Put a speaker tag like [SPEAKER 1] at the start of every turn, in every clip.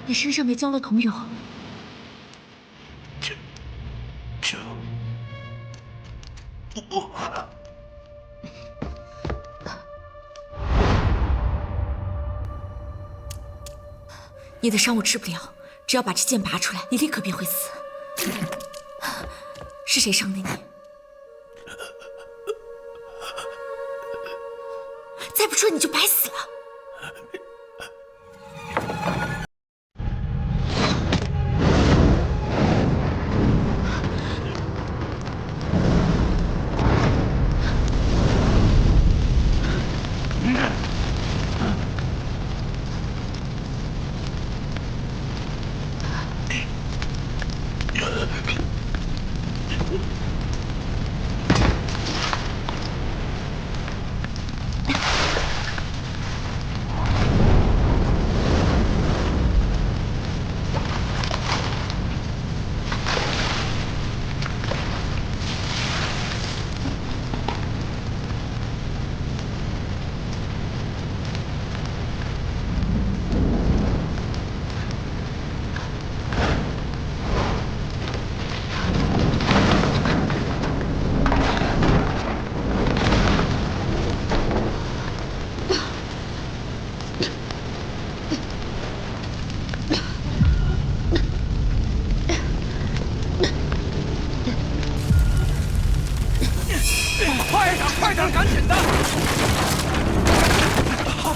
[SPEAKER 1] 你身上没交了桐油。
[SPEAKER 2] 这我。
[SPEAKER 1] 你的伤我治不了，只要把这剑拔出来，你立刻便会死。是谁伤的你？再不说你就白死了。
[SPEAKER 3] 快点，赶紧的！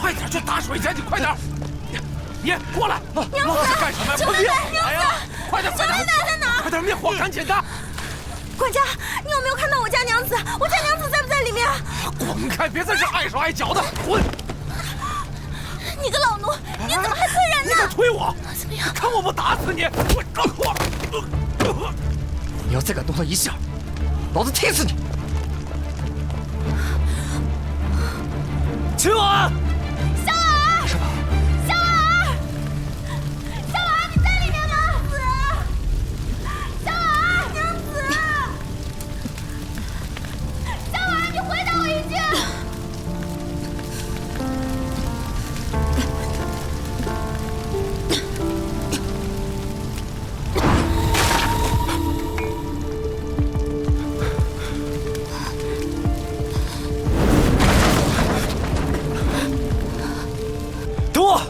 [SPEAKER 3] 快点去打水去，你快点！你过来！
[SPEAKER 4] 娘子，
[SPEAKER 3] 干什么呀？
[SPEAKER 4] 救妹妹！
[SPEAKER 3] 来呀！快点！
[SPEAKER 4] 小妹妹在哪儿？
[SPEAKER 3] 快点灭火！赶紧的！
[SPEAKER 4] 管家，你有没有看到我家娘子？我家娘子在不在里面？
[SPEAKER 3] 滚开！别在这碍手碍脚的，滚！
[SPEAKER 4] 你个老奴，你怎么还推人呢？
[SPEAKER 3] 你敢推我？
[SPEAKER 4] 怎么样？
[SPEAKER 3] 看我不打死你！
[SPEAKER 5] 你要再敢动他一下，老子踢死你！
[SPEAKER 3] 秦婉，
[SPEAKER 4] 小婉，
[SPEAKER 5] 什么？
[SPEAKER 4] 小婉，小婉，你在里面吗？小婉，娘子，小婉，你回答我一句。
[SPEAKER 5] 等我！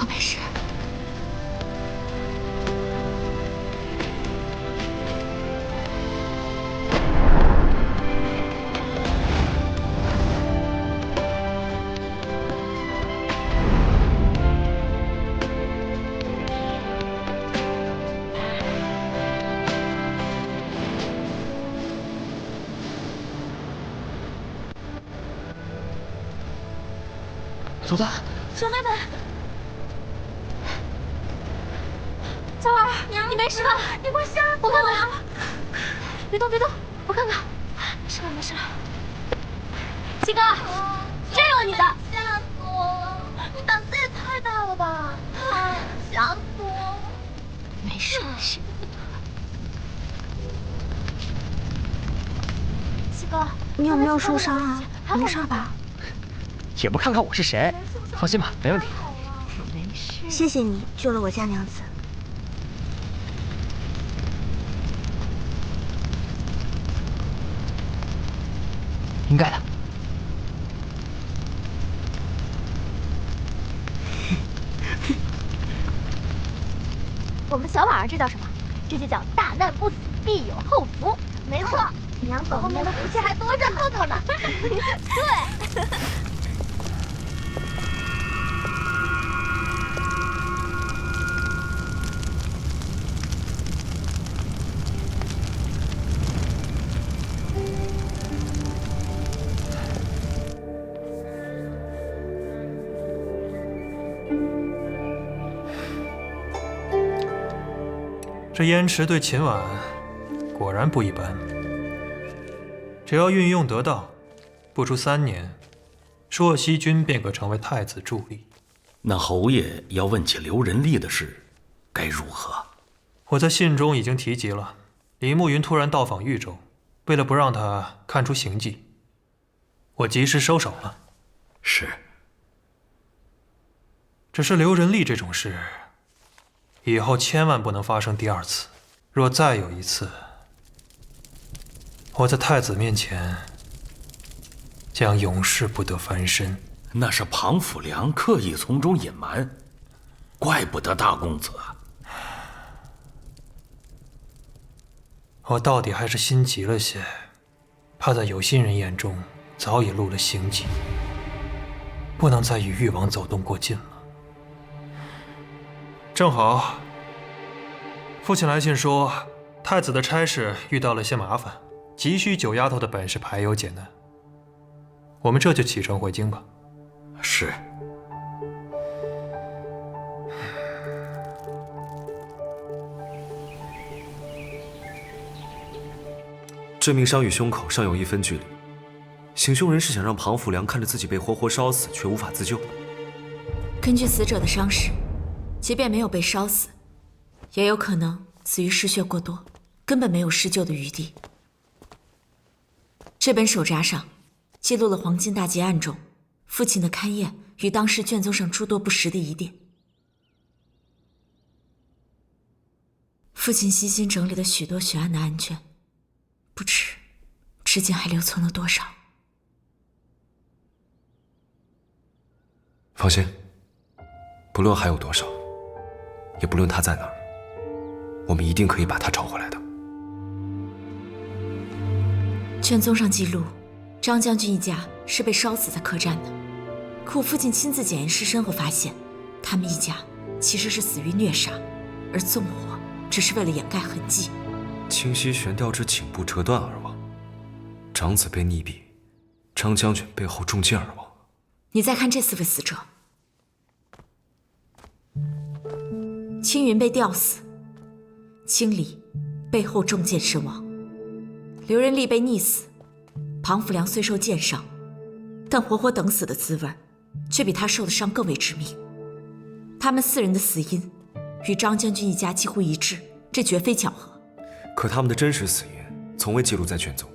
[SPEAKER 1] 我没事。
[SPEAKER 5] 走的。
[SPEAKER 4] 小妹妹。 小婉，你没事吧？你快下来，我看看。别动，别动，我看看。没事了，没事了。七哥，这有你的。吓死我了！你胆子也太大了吧！吓死我了！
[SPEAKER 1] 没事，没事。
[SPEAKER 4] 七哥，
[SPEAKER 1] 你有没有受伤啊？没事吧？
[SPEAKER 5] 也不看看我是谁，放心吧，没问题。
[SPEAKER 1] 没事。
[SPEAKER 4] 谢谢你救了我家娘子。
[SPEAKER 5] 应该的。
[SPEAKER 4] 我们小婉儿这叫什么？这就叫大难不死，必有后福。没错，娘子后面的福气还多着呢。对。
[SPEAKER 6] 这燕池对秦婉果然不一般。只要运用得当，不出3年，朔西君便可成为太子助力。
[SPEAKER 2] 那侯爷要问起刘仁利的事，该如何？
[SPEAKER 6] 我在信中已经提及了，李慕云突然到访豫州，为了不让他看出行迹，我及时收手了。
[SPEAKER 2] 是。
[SPEAKER 6] 只是刘仁利这种事，以后千万不能发生第2次。若再有一次，我在太子面前将永世不得翻身。
[SPEAKER 2] 那是庞辅良刻意从中隐瞒，怪不得大公子。
[SPEAKER 6] 我到底还是心急了些，怕在有心人眼中早已露了行迹，不能再与誉王走动过近了。正好，父亲来信说，太子的差事遇到了些麻烦，急需九丫头的本事排忧解难。我们这就启程回京吧。
[SPEAKER 2] 是。
[SPEAKER 7] 这命伤与胸口尚有1分距离，行凶人是想让庞辅良看着自己被活活烧死，却无法自救。
[SPEAKER 1] 根据死者的伤势，即便没有被烧死，也有可能死于失血过多，根本没有施救的余地。这本手札上记录了黄金大劫案中父亲的勘验与当时卷宗上诸多不实的疑点。父亲悉心整理了许多悬案的案卷，不知至今还留存了多少。
[SPEAKER 7] 放心，不论还有多少，也不论他在哪儿，我们一定可以把他找回来的。
[SPEAKER 1] 卷宗上记录，张将军一家是被烧死在客栈的。可我父亲亲自检验尸身后发现，他们一家其实是死于虐杀，而纵火只是为了掩盖痕迹。
[SPEAKER 7] 清溪悬吊至颈部折断而亡，长子被溺毙，张将军背后中箭而亡。
[SPEAKER 1] 你再看这4位死者，青云被吊死，青离背后中箭身亡，刘仁利被溺死，庞辅良虽受箭伤，但活活等死的滋味却比他受的伤更为致命。他们4人的死因与张将军一家几乎一致，这绝非巧合。
[SPEAKER 7] 可他们的真实死因从未记录在卷宗，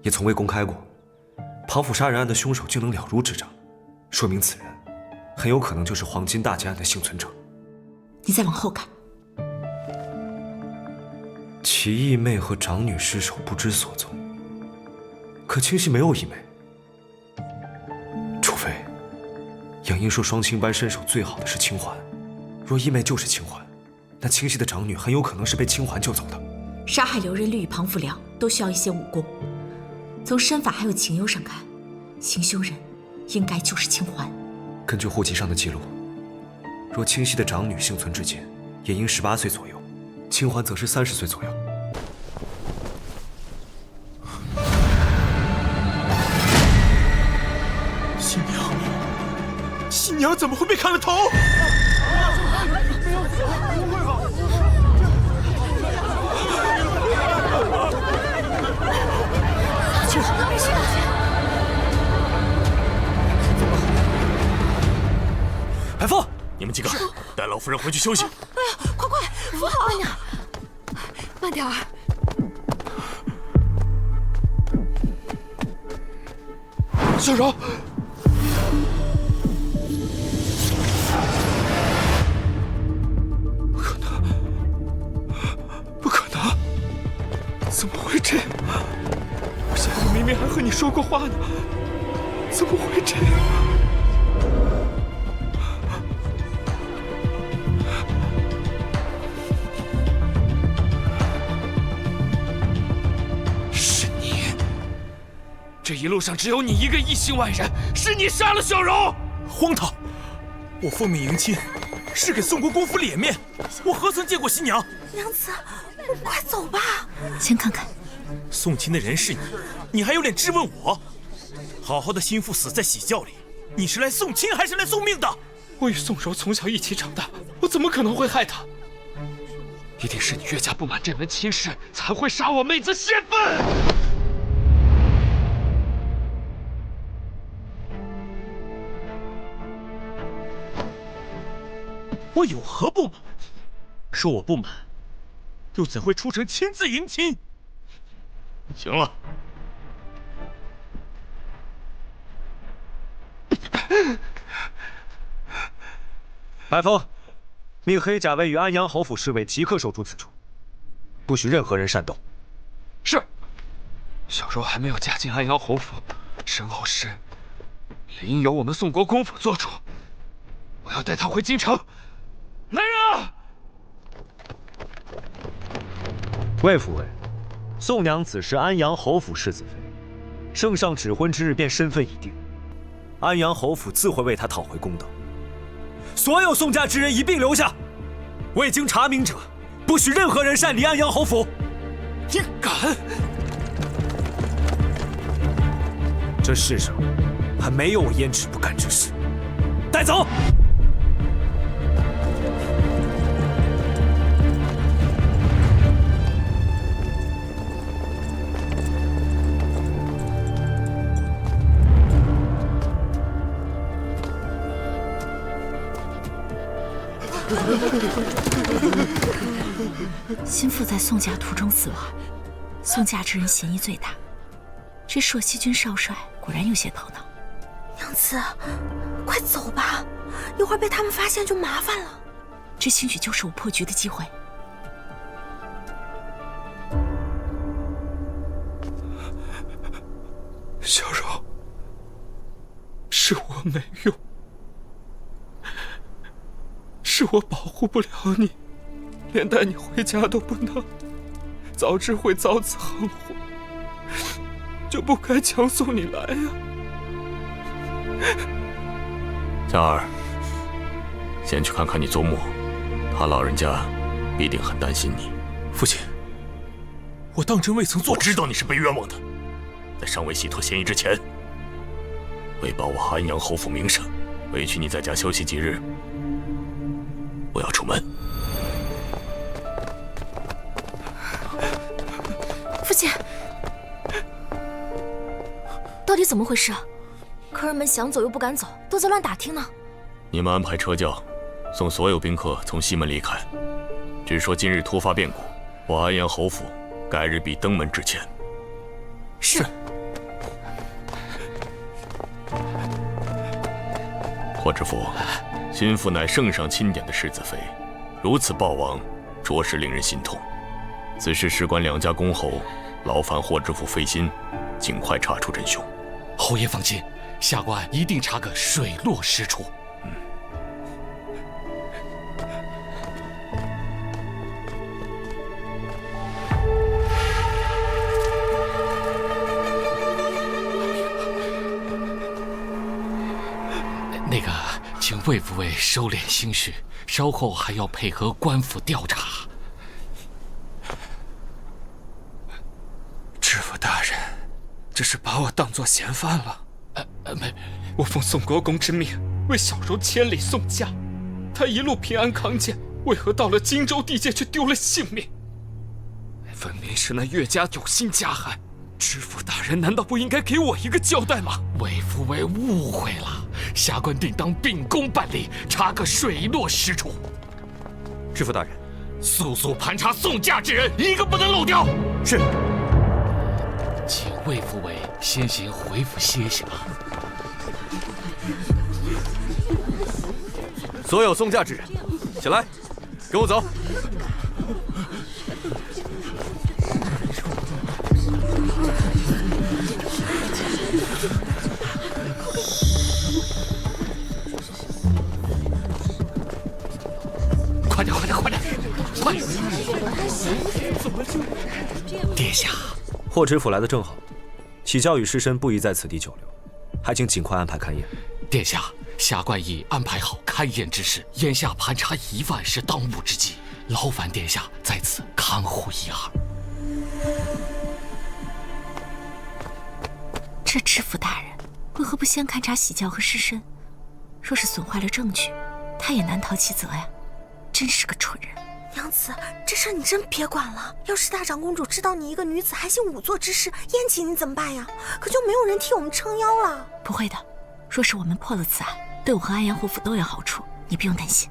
[SPEAKER 7] 也从未公开过。庞府杀人案的凶手竟能了如指掌，说明此人很有可能就是黄金大劫案的幸存者。
[SPEAKER 1] 你再往后看，
[SPEAKER 7] 其义妹和长女尸首不知所踪，可清溪没有义妹，除非杨英说双清班身手最好的是清环。若义妹就是清环，那清溪的长女很有可能是被清环救走的。
[SPEAKER 1] 杀害刘仁律与庞辅良都需要一些武功，从身法还有情由上看，行凶人应该就是清环。
[SPEAKER 7] 根据户籍上的记录，若清溪的长女幸存至今，也应18岁左右，清环则是30岁左右。
[SPEAKER 3] 新娘怎么会被砍了头？
[SPEAKER 7] 海凤，
[SPEAKER 3] 你们几个带老夫人回去休息。
[SPEAKER 4] 哎呀，快，扶好啊娘，慢点儿。
[SPEAKER 3] 小柔。不可能！怎么会这样？我下午明明还和你说过话呢，怎么会这样？是你！这一路上只有你一个异姓外人，是你杀了小柔！荒唐！我奉命迎亲，是给宋国公府脸面，我何曾见过新娘？
[SPEAKER 4] 娘子，我们快走吧。
[SPEAKER 1] 先看看，
[SPEAKER 3] 送亲的人是你，你还有脸质问我？好好的心腹死在喜轿里，你是来送亲还是来送命的？我与宋柔从小一起长大，我怎么可能会害她？一定是你岳家不满这门亲事，才会杀我妹子泄愤。我有何不满？说我不满，又怎会出城亲自迎亲？行了。
[SPEAKER 7] 白风，命黑甲卫与安阳侯府侍卫即刻守住此处，不许任何人擅动。
[SPEAKER 3] 是。小柔还没有嫁进安阳侯府，身后事理应由我们宋国公府做主。我要带她回京城。来人啊！
[SPEAKER 7] 魏府尉，宋娘子是安阳侯府世子妃，圣上指婚之日便身份已定，安阳侯府自会为她讨回公道。所有宋家之人一并留下，未经查明者，不许任何人擅离安阳侯府。
[SPEAKER 3] 你敢！
[SPEAKER 7] 这世上还没有我胭脂不干之事。带走。
[SPEAKER 1] 心腹在宋家途中死亡，宋家之人嫌疑最大。这朔西军少帅果然有些头脑。
[SPEAKER 8] 娘子，快走吧，一会儿被他们发现就麻烦了。
[SPEAKER 1] 这兴许就是我破局的机会。
[SPEAKER 3] 小柔，是我没用，是我保护不了你，连带你回家都不能，早知会遭此横祸，就不该强送你来呀。
[SPEAKER 2] 佳儿，先去看看你祖母，她老人家必定很担心你。
[SPEAKER 3] 父亲，我当真未曾做。
[SPEAKER 2] 我知道你是被冤枉的，在尚未洗脱嫌疑之前，为保我安阳侯府名声，委屈你在家休息几日。我要出门。
[SPEAKER 8] 父亲，到底怎么回事？客人们想走又不敢走，都在乱打听呢。
[SPEAKER 2] 你们安排车轿，送所有宾客从西门离开。只说今日突发变故，我安阳侯府改日必登门致歉。
[SPEAKER 8] 是。
[SPEAKER 2] 霍知府，心腹乃圣上钦点的世子妃，如此暴亡，着实令人心痛。此事事关两家公侯，劳烦霍知府费心，尽快查出真凶。
[SPEAKER 3] 侯爷放心，下官一定查个水落石出。那个，请魏府尉收敛心绪，稍后还要配合官府调查。知府大人，这是把我当作嫌犯了。没，我奉宋国公之命，为小柔千里送嫁，她一路平安康健，为何到了荆州地界却丢了性命？分明是那岳家有心加害。知府大人难道不应该给我一个交代吗？魏府尉误会了，下官定当秉公办理，查个水落石出。
[SPEAKER 7] 知府大人，
[SPEAKER 3] 速速盘查送嫁之人，一个不能漏掉。
[SPEAKER 7] 是。
[SPEAKER 3] 请魏府尉先行回府歇息吧。
[SPEAKER 7] 所有送嫁之人，起来，跟我走。
[SPEAKER 3] 快点，快点，快点，快点！殿下，
[SPEAKER 7] 霍知府来得正好，启教与尸身不宜在此地久留，还请尽快安排勘验。
[SPEAKER 3] 殿下，下官已安排好勘验之事，眼下盘查疑犯是当务之急，劳烦殿下在此看护一二。
[SPEAKER 1] 这知府大人为何不先勘察喜轿和尸身？若是损坏了证据，他也难逃其责呀！真是个蠢人。
[SPEAKER 8] 娘子，这事你真别管了。要是大长公主知道你一个女子还行仵作之事，厌弃你怎么办呀？可就没有人替我们撑腰了。
[SPEAKER 1] 不会的，若是我们破了此案，对我和安阳侯府都有好处，你不用担心。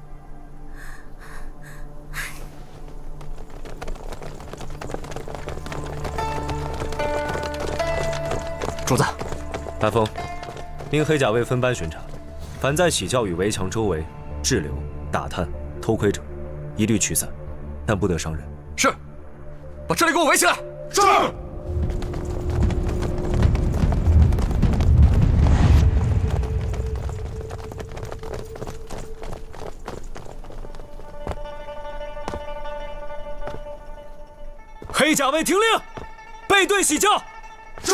[SPEAKER 5] 主子，
[SPEAKER 7] 大风，令黑甲卫分班巡查，凡在喜教与围墙周围滞留、打探、偷窥者，一律驱散，但不得伤人。
[SPEAKER 5] 是，把这里给我围起来。
[SPEAKER 3] 是。
[SPEAKER 7] 黑甲卫听令，背对喜教。
[SPEAKER 3] 是。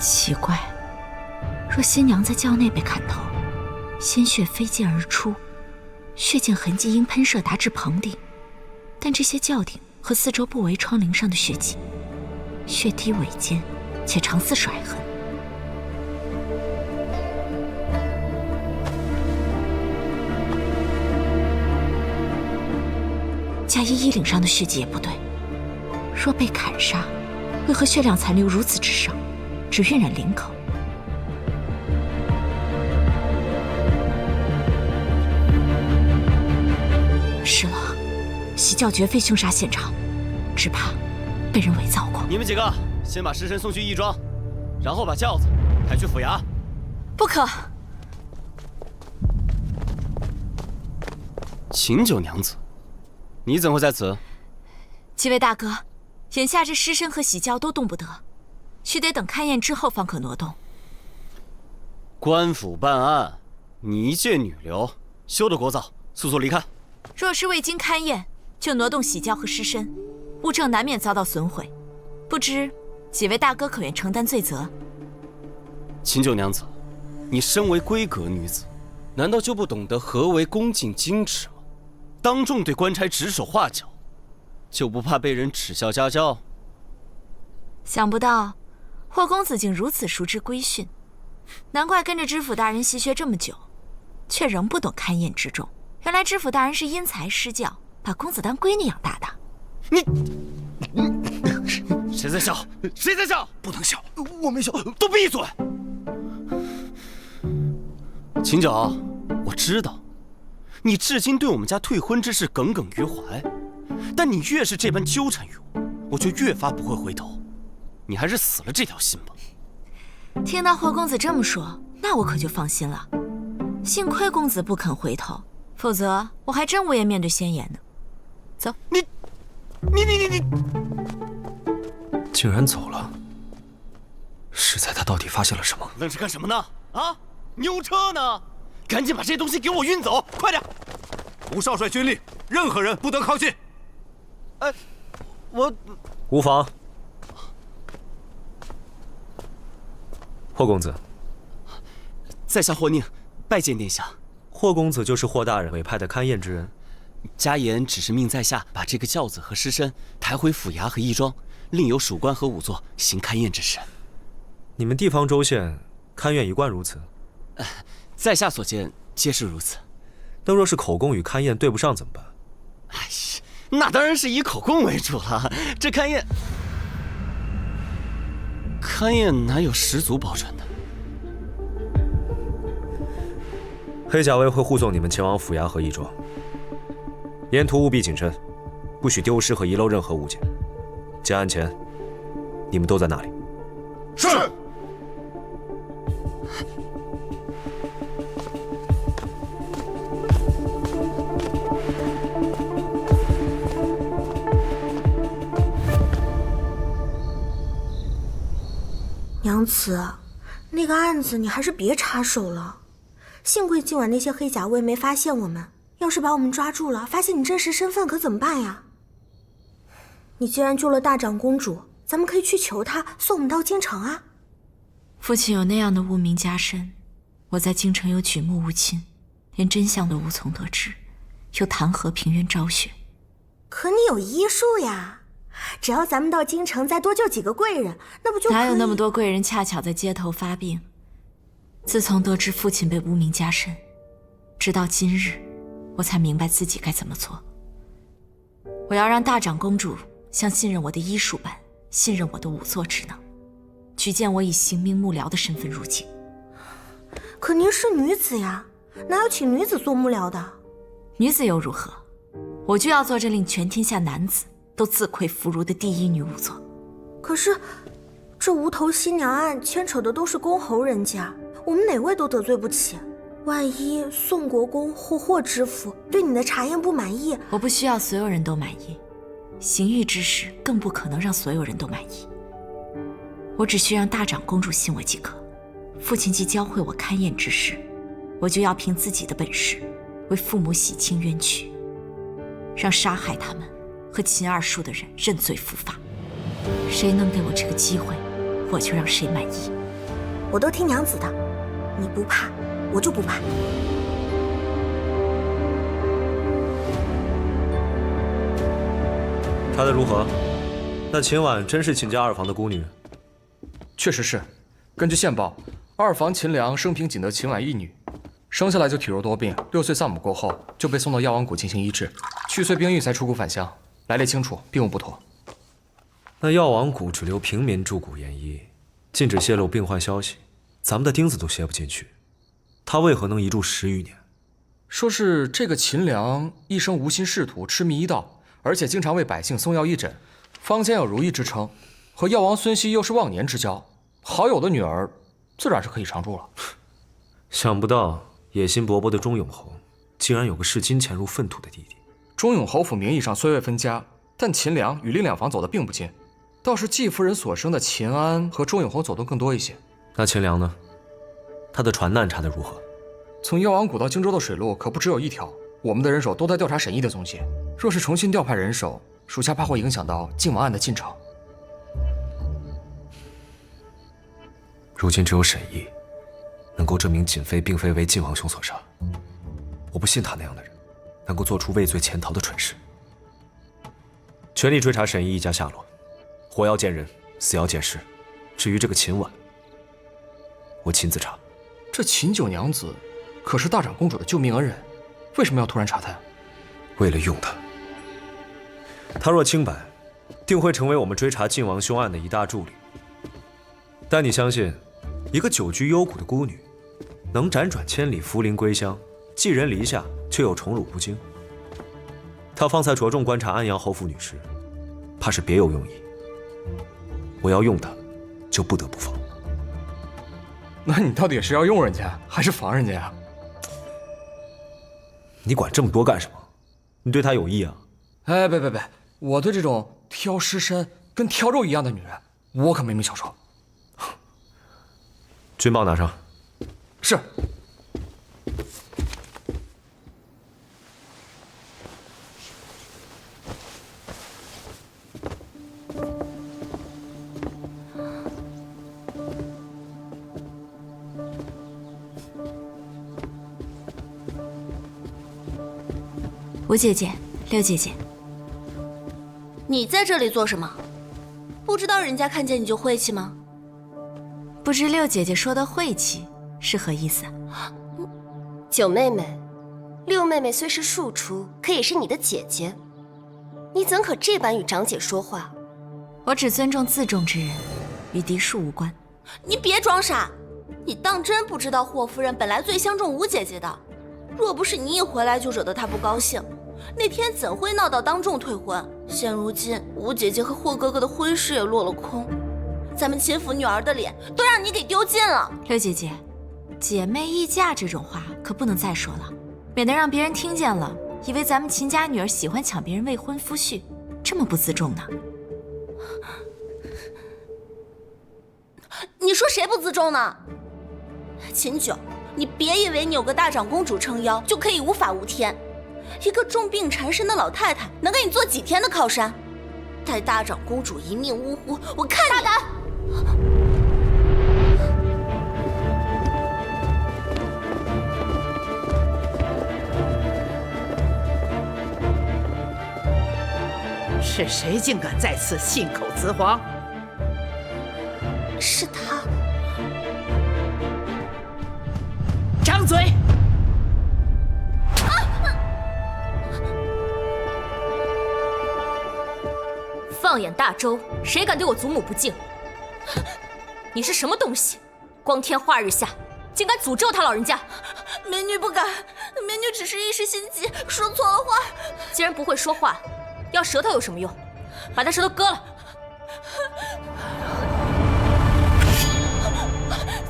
[SPEAKER 1] 奇怪，若新娘在轿内被砍头，鲜血飞溅而出，血溅痕迹因喷射达至棚顶，但这些轿顶和四周不围窗棂上的血迹，血滴尾尖，且长似甩痕。嫁衣衣领上的血迹也不对，若被砍杀，为何血量残留如此之少？只晕染领口。是了，喜教绝非凶杀现场，只怕被人伪造过。
[SPEAKER 5] 你们几个先把尸身送去义庄，然后把轿子抬去府衙。
[SPEAKER 1] 不可！
[SPEAKER 5] 秦九娘子，你怎会在此？
[SPEAKER 1] 几位大哥，眼下这尸身和喜轿都动不得。须得等勘验之后方可挪动。
[SPEAKER 5] 官府办案，你一介女流，休得聒噪，速速离开。
[SPEAKER 1] 若是未经勘验就挪动喜轿和尸身，物证难免遭到损毁，不知几位大哥可愿承担罪责？
[SPEAKER 5] 秦九娘子，你身为闺阁女子，难道就不懂得何为恭敬矜持吗？当众对官差指手画脚，就不怕被人耻笑家教？
[SPEAKER 1] 想不到霍公子竟如此熟知规训，难怪跟着知府大人习学这么久，却仍不懂勘验之重。原来知府大人是因材施教，把公子当闺女养大的。
[SPEAKER 5] 谁在笑？谁在笑？
[SPEAKER 3] 不能笑，我没笑。
[SPEAKER 5] 都闭嘴！秦九，我知道，你至今对我们家退婚之事耿耿于怀，但你越是这般纠缠于我，我就越发不会回头。你还是死了这条心吧。
[SPEAKER 1] 听到霍公子这么说，那我可就放心了。幸亏公子不肯回头，否则我还真无颜面对先言呢。走，
[SPEAKER 5] 你，
[SPEAKER 6] 竟然走了。是在他到底发现了什么？
[SPEAKER 5] 愣是干什么呢？啊，牛车呢？赶紧把这些东西给我运走，快点！
[SPEAKER 3] 吴少帅军令，任何人不得靠近。
[SPEAKER 5] 哎，我
[SPEAKER 7] 无妨。霍公子，
[SPEAKER 5] 在下霍宁，拜见殿下。
[SPEAKER 7] 霍公子就是霍大人委派的勘验之人。
[SPEAKER 5] 家言只是命在下把这个轿子和尸身抬回府衙和义庄，另有属官和仵作行勘验之事。
[SPEAKER 7] 你们地方州县勘验一贯如此？
[SPEAKER 5] 在下所见皆是如此。
[SPEAKER 7] 但若是口供与勘验对不上怎么办？
[SPEAKER 5] 哎呀，那当然是以口供为主了。这勘验哪有十足保准的？
[SPEAKER 7] 黑甲卫会护送你们前往府衙和义庄，沿途务必谨慎，不许丢失和遗漏任何物件。结案前，你们都在那里。
[SPEAKER 3] 是。
[SPEAKER 8] 娘子，那个案子你还是别插手了。幸亏今晚那些黑甲卫没发现我们，要是把我们抓住了，发现你真实身份，可怎么办呀？你既然救了大长公主，咱们可以去求她送我们到京城啊。
[SPEAKER 1] 父亲有那样的污名加身，我在京城又举目无亲，连真相都无从得知，又谈何平冤昭雪？
[SPEAKER 8] 可你有医术呀，只要咱们到京城再多救几个贵人，那不就可以？
[SPEAKER 1] 哪有那么多贵人恰巧在街头发病？自从得知父亲被污名加身，直到今日，我才明白自己该怎么做。我要让大长公主像信任我的医术般信任我的仵作之能，举荐我以行名幕僚的身份入京。
[SPEAKER 8] 可您是女子呀，哪有请女子做幕僚的？
[SPEAKER 1] 女子又如何？我就要做这令全天下男子都自愧弗如的第一女仵作。
[SPEAKER 8] 可是，这无头新娘案牵扯的都是公侯人家，我们哪位都得罪不起。万一宋国公或霍知府对你的查验不满意，
[SPEAKER 1] 我不需要所有人都满意，刑狱之事更不可能让所有人都满意。我只需让大长公主信我即可。父亲既教会我勘验之事，我就要凭自己的本事为父母洗清冤屈，让杀害他们和秦二叔的人认罪伏法。谁能给我这个机会，我就让谁满意。
[SPEAKER 8] 我都听娘子的，你不怕，我就不怕。
[SPEAKER 7] 查得如何？那秦婉真是秦家二房的孤女？
[SPEAKER 9] 确实是。根据线报，二房秦良生平仅得秦婉一女，生下来就体弱多病，6岁丧母过后就被送到药王谷进行医治，去岁兵役才出谷返乡，来历清楚，并无不妥。
[SPEAKER 7] 那药王谷只留平民驻谷研医，禁止泄露病患消息，咱们的钉子都楔不进去，他为何能一住10余年？
[SPEAKER 9] 说是这个秦良一生无心仕途，痴迷医道，而且经常为百姓送药义诊，坊间有如意之称，和药王孙熙又是忘年之交，好友的女儿自然是可以常住了。
[SPEAKER 7] 想不到野心勃勃的钟永侯，竟然有个视金钱如粪土的弟弟。
[SPEAKER 9] 钟永侯府名义上虽未分家，但秦良与另2房走得并不近，倒是季夫人所生的秦安和钟永侯走动更多一些。
[SPEAKER 7] 那秦良呢？他的船难查得如何？
[SPEAKER 9] 从药王谷到荆州的水路可不只有一条，我们的人手都在调查沈毅的踪迹。若是重新调派人手，属下怕会影响到靖王案的进程。
[SPEAKER 7] 如今只有沈毅能够证明瑾妃并非为晋王兄所杀，我不信他那样的人能够做出畏罪潜逃的蠢事。全力追查沈毅一家下落，活要见人，死要见尸。至于这个秦婉，我亲自查。
[SPEAKER 9] 这秦九娘子可是大长公主的救命恩人，为什么要突然查她？
[SPEAKER 7] 为了用她。她若清白，定会成为我们追查晋王凶案的一大助力。但你相信，一个久居幽谷的孤女，能辗转千里扶灵归乡，寄人篱下，却又宠辱不惊？她方才着重观察安阳侯府女尸，怕是别有用意。我要用她，就不得不防。
[SPEAKER 9] 那你到底是要用人家，还是防人家呀？
[SPEAKER 7] 你管这么多干什么？你对她有意啊？
[SPEAKER 9] 哎，别，我对这种挑尸身跟挑肉一样的女人，我可没没享受。
[SPEAKER 7] 军报拿上。
[SPEAKER 9] 是。
[SPEAKER 1] 吴姐姐，六姐姐，
[SPEAKER 4] 你在这里做什么？不知道人家看见你就晦气吗？
[SPEAKER 1] 不知六姐姐说的晦气是何意思？
[SPEAKER 10] 九妹妹，六妹妹虽是庶出，可也是你的姐姐，你怎可这般与长姐说话？
[SPEAKER 1] 我只尊重自重之人，与嫡庶无关。
[SPEAKER 4] 你别装傻，你当真不知道霍夫人本来最相中吴姐姐的？若不是你一回来就惹得她不高兴，那天怎会闹到当众退婚？现如今吴姐姐和霍哥哥的婚事也落了空，咱们秦府女儿的脸都让你给丢尽了。
[SPEAKER 1] 六姐姐，姐妹议嫁这种话可不能再说了，免得让别人听见了，以为咱们秦家女儿喜欢抢别人未婚夫婿，这么不自重呢。
[SPEAKER 11] 你说谁不自重呢？秦九，你别以为你有个大长公主撑腰就可以无法无天。一个重病缠身的老太太能给你做几天的靠山？待大长公主一命呜呼，我看你……大胆！
[SPEAKER 12] 是谁竟敢在此信口雌黄？
[SPEAKER 11] 是他。
[SPEAKER 12] 张嘴！
[SPEAKER 4] 放眼大周，谁敢对我祖母不敬？你是什么东西？光天化日下，竟敢诅咒他老人家！
[SPEAKER 11] 美女不敢，美女只是一时心急，说错了话。
[SPEAKER 4] 既然不会说话，要舌头有什么用？把他舌头割了！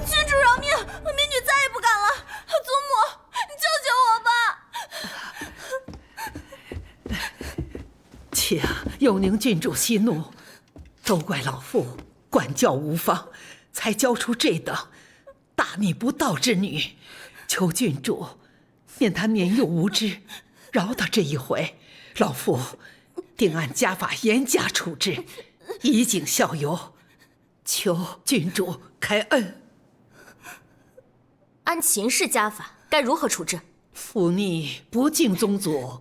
[SPEAKER 11] 郡主饶命，美女再也不敢了。祖母，你救救我吧！
[SPEAKER 12] 且有宁郡主息怒，都怪老妇管教无方，才教出这等大逆不道之女。求郡主念她年幼无知，饶她这一回，老妇定按家法严加处置，以儆效尤。求郡主开恩。
[SPEAKER 4] 按秦氏家法，该如何处置？
[SPEAKER 12] 忤逆不敬宗祖，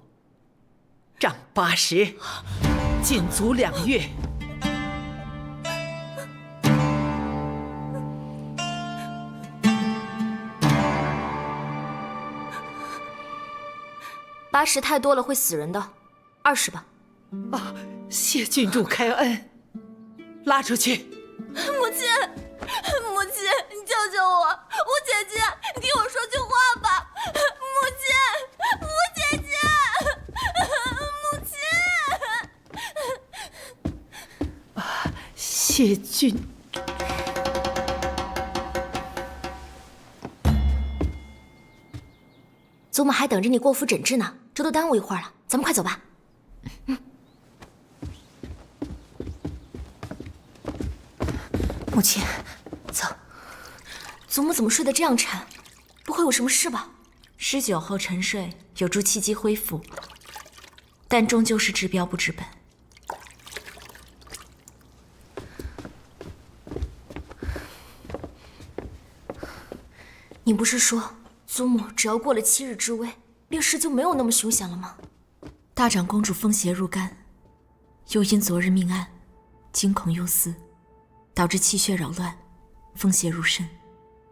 [SPEAKER 12] 杖80，禁足2月。
[SPEAKER 4] 80太多了，会死人的，20吧。
[SPEAKER 12] 啊，谢郡主开恩，拉出去。
[SPEAKER 11] 母亲，母亲，你救救我！吴姐姐，你听我说句话吧！母亲，吴姐姐，母亲。
[SPEAKER 12] 啊，谢郡。
[SPEAKER 4] 祖母还等着你过府诊治呢，这都耽误一会儿了，咱们快走吧。母亲，走。祖母怎么睡得这样沉？不会有什么事吧
[SPEAKER 1] ？19后沉睡有助气机恢复，但终究是治标不治本。
[SPEAKER 4] 你不是说祖母只要过了7日之危，病势就没有那么凶险了吗？
[SPEAKER 1] 大长公主风邪入肝，又因昨日命案，惊恐忧思，导致气血扰乱，风邪入身。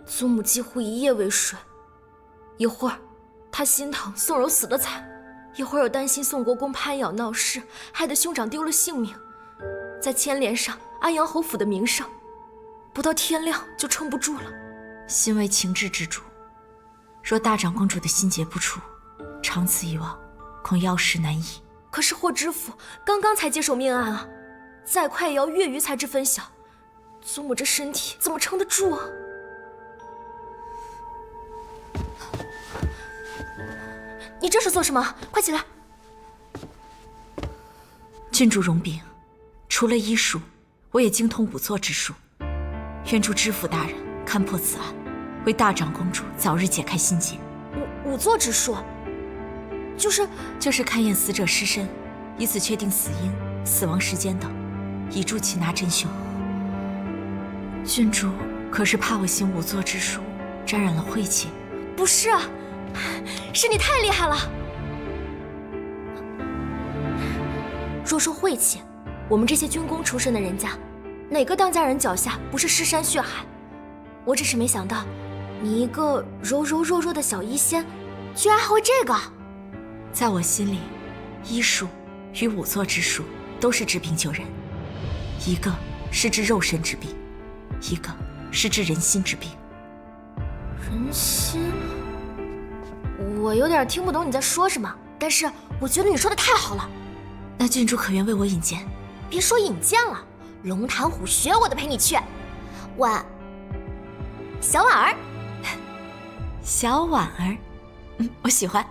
[SPEAKER 4] 祖母几乎一夜未睡，一会儿她心疼宋柔死得惨，一会儿又担心宋国公攀咬闹事，害得兄长丢了性命，再牵连上安阳侯府的名声，不到天亮就撑不住了。
[SPEAKER 1] 心为情志之主，若大长公主的心结不除，长此以往，恐药石难医。
[SPEAKER 4] 可是霍知府刚刚才接手命案啊，再快也要月余才至分晓，祖母这身体怎么撑得住啊？你这是做什么？快起来！
[SPEAKER 1] 郡主容禀，除了医术，我也精通仵作之术，愿助知府大人勘破此案，为大长公主早日解开心结。
[SPEAKER 4] 仵作之术，就是
[SPEAKER 1] 勘验死者尸身，以此确定死因、死亡时间等，以助擒拿真凶。郡主可是怕我行仵作之术沾染了晦气？
[SPEAKER 4] 不是啊，是你太厉害了。若说晦气，我们这些军功出身的人家，哪个当家人脚下不是尸山血海？我只是没想到，你一个柔柔弱弱的小医仙，居然还会这个。
[SPEAKER 1] 在我心里，医术与仵作之术都是治病救人，一个是治肉身之病，一个是治人心之病。
[SPEAKER 4] 人心？我有点听不懂你在说什么，但是我觉得你说的太好了。
[SPEAKER 1] 那郡主可愿为我引荐？
[SPEAKER 4] 别说引荐了，龙潭虎穴我都陪你去。小婉儿，
[SPEAKER 1] 小婉儿，我喜欢。